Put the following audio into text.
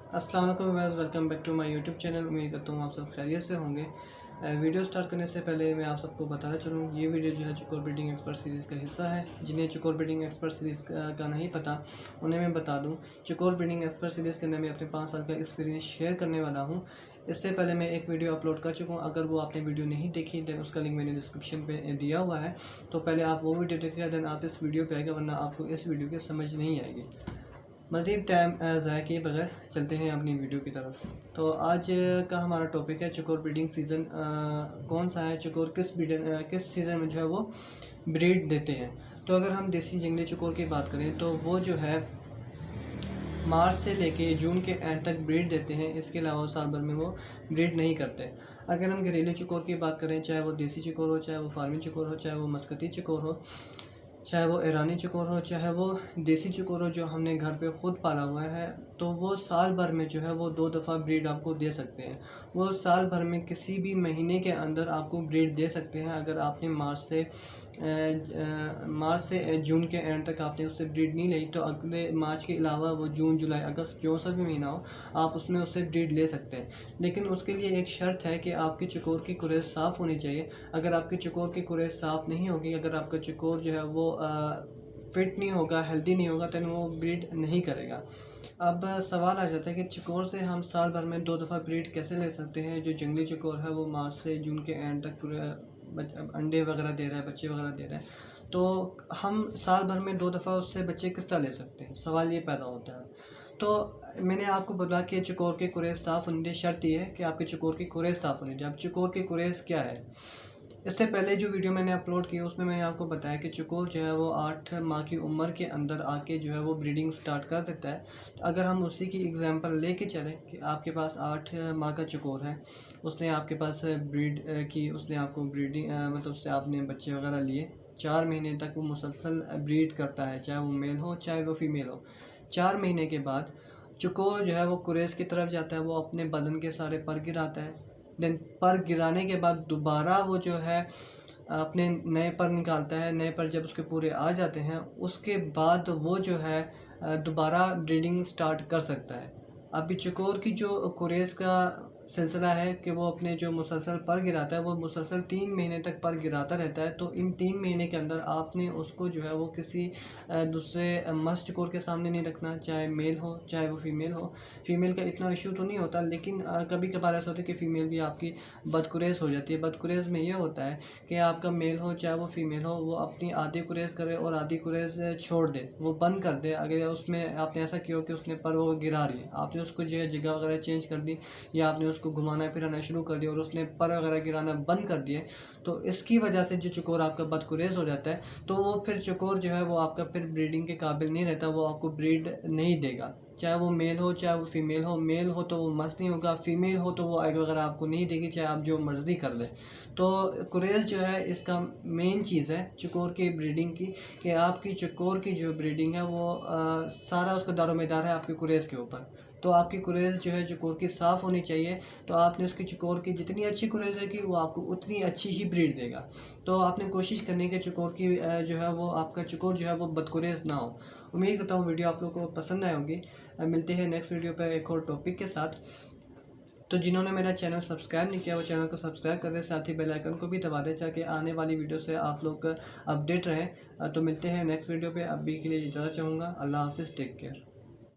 अस्सलाम वालेकुम viewers, welcome back to my YouTube channel. उम्मीद करता हूँ आप सब खैरियत से होंगे। वीडियो स्टार्ट करने से पहले मैं आप सबको बताना चलूँ, ये वीडियो जो है चुकोर ब्रीडिंग एक्सपर्ट सीरीज़ का हिस्सा है। जिन्हें चुकोर ब्रीडिंग एक्सपर्ट सीरीज़ का नहीं पता उन्हें मैं बता दूँ, चुकोर ब्रीडिंग एक्सपर्ट सीरीज़ के अंदर मैं अपने 5 साल का एक्सपीरियंस शेयर करने वाला हूँ। इससे पहले मैं एक वीडियो अपलोड कर चुका हूँ। अगर वो आपने वीडियो नहीं देखी देन उसका लिंक मैंने डिस्क्रिप्शन पे दिया हुआ है, तो पहले आप वो वीडियो देखिएगा देन आप इस वीडियो पे आएगा, वरना आपको इस वीडियो की समझ नहीं आएगी। मज़ीद टाइम ज़ाया किए बगैर चलते हैं अपनी वीडियो की तरफ। तो आज का हमारा टॉपिक है चुकोर ब्रीडिंग सीज़न कौन सा है, चुकोर किस सीज़न में जो है वो ब्रीड देते हैं। तो अगर हम देसी जंगली चुकोर की बात करें तो वो जो है मार्च से लेके जून के एंड तक ब्रीड देते हैं। इसके अलावा साल भर में वो ब्रीड नहीं करते। अगर हम घरेलू चुकोर की बात करें, चाहे वो देसी चुकोर हो, चाहे वो फार्मी चुकोर हो, चाहे वो मस्कती चुकोर हो, चाहे वो ईरानी चुकोर हो, चाहे वो देसी चुकोर हो जो हमने घर पे ख़ुद पाला हुआ है, तो वो साल भर में जो है वो 2 दफ़ा ब्रीड आपको दे सकते हैं। वो साल भर में किसी भी महीने के अंदर आपको ब्रीड दे सकते हैं। अगर आपने मार्च से जून के एंड तक आपने उससे ब्रीड नहीं ली, तो अगले मार्च के अलावा वो जून, जुलाई, अगस्त जो सा भी महीना हो आप उसमें उससे ब्रीड ले सकते हैं। लेकिन उसके लिए एक शर्त है कि आपकी चुकोर की कुरेज़ साफ़ होनी चाहिए। अगर आपकी चुकोर की कुरेज़ साफ़ नहीं होगी, अगर आपका चुकोर जो है वो फिट नहीं होगा, हेल्दी नहीं होगा, तो वो ब्रीड नहीं करेगा। अब सवाल आ जाता है कि चुकोर से हम साल भर में 2 दफ़ा ब्रीड कैसे ले सकते हैं। जो जंगली चुकोर है वो मार्च से जून के एंड तक पूरे अंडे वगैरह दे रहा है, बच्चे वगैरह दे रहा है, तो हम साल भर में 2 दफ़ा उससे बच्चे किस तरह ले सकते हैं, सवाल ये पैदा होता है। तो मैंने आपको बोला कि चुकोर की कुरेज़ साफ़ होनी चाहिए। शर्त ये है कि आपके चुकोर की कुरेज़ साफ़ होनी चाहिए। अब चुकोर की कुरेज़ क्या है, इससे पहले जो वीडियो मैंने अपलोड की उसमें मैंने आपको बताया कि चुकोर जो है वो 8 माह की उम्र के अंदर आके जो है वो ब्रीडिंग स्टार्ट कर सकता है। तो अगर हम उसी की एग्जांपल लेके चलें कि आपके पास 8 माह का चुकोर है, उसने आपके पास ब्रीड की, उसने आपको ब्रीडिंग मतलब उससे आपने बच्चे वगैरह लिए, 4 महीने तक वो मुसलसल ब्रीड करता है, चाहे वो मेल हो चाहे वो फीमेल हो। 4 महीने के बाद चुकोर जो है वो कुरेज़ की तरफ जाता है, वो अपने बदन के सारे पर गिराता है। देन पर गिराने के बाद दोबारा वो जो है अपने नए पर निकालता है। नए पर जब उसके पूरे आ जाते हैं, उसके बाद वो जो है दोबारा ब्रीडिंग स्टार्ट कर सकता है। अभी चुकोर की जो कुरेज़ का सिलसिला है कि वो अपने जो मुसलसल पर गिराता है, वो मुसलसल 3 महीने तक पर गिराता रहता है। तो इन 3 महीने के अंदर आपने उसको जो है वो किसी दूसरे मर्द चुकोर के सामने नहीं रखना, चाहे मेल हो चाहे वो फीमेल हो। फीमेल का इतना इशू तो नहीं होता, लेकिन कभी कभार ऐसा होता है कि फ़ीमेल भी आपकी बदकुरेज़ हो जाती है। बदकुरेज़ में ये होता है कि आपका मेल हो चाहे वो फीमेल हो, वो अपनी आधी कुरेज़ करे और आधी कुरेज़ छोड़ दे, वो बंद कर दे। अगर उसमें आपने ऐसा किया हो कि उसने पर वो गिरा रही है, आपने उसको जो है जगह वगैरह चेंज कर दी या आपने उसको घुमाना फिराना शुरू कर दिया और उसने पर वगैरह गिराना बंद कर दिए, तो इसकी वजह से जो चुकोर आपका बदकुरेज़ हो जाता है, तो वो फिर चुकोर जो है वो आपका फिर ब्रीडिंग के काबिल नहीं रहता, वो आपको ब्रीड नहीं देगा। चाहे वो मेल हो चाहे वो फीमेल हो, मेल हो तो वो मस्त नहीं होगा, फीमेल हो तो वो एग वगैरह आपको नहीं देगी, चाहे आप जो मर्ज़ी कर लें। तो कुरेज़ जो है इसका मेन चीज़ है चुकोर की ब्रीडिंग की, कि आपकी चुकोर की जो ब्रीडिंग है वो सारा उसका दारोमदार है आपकी कुरेज़ के ऊपर। तो आपकी कुरेज़ जो है चुकोर की साफ़ होनी चाहिए। तो आपने उसकी चुकोर की जितनी अच्छी कुरेज़ है कि वो आपको उतनी अच्छी ही ब्रीड देगा। तो आपने कोशिश करनी है कि चुकोर की जो है वो आपका चुकोर जो है वो बदकुरेज़ ना हो। उम्मीद करता हूँ वीडियो आप लोगों को पसंद आई होगी। मिलते हैं नेक्स्ट वीडियो पर एक और टॉपिक के साथ। तो जिन्होंने मेरा चैनल सब्सक्राइब नहीं किया वो चैनल को सब्सक्राइब कर दें, साथ ही बेल आइकन को भी दबा दें ताकि आने वाली वीडियो से आप लोग अपडेट रहें। तो मिलते हैं नेक्स्ट वीडियो पे। अभी के लिए इजाज़त चाहूँगा। अल्लाह हाफ़िज़, टेक केयर।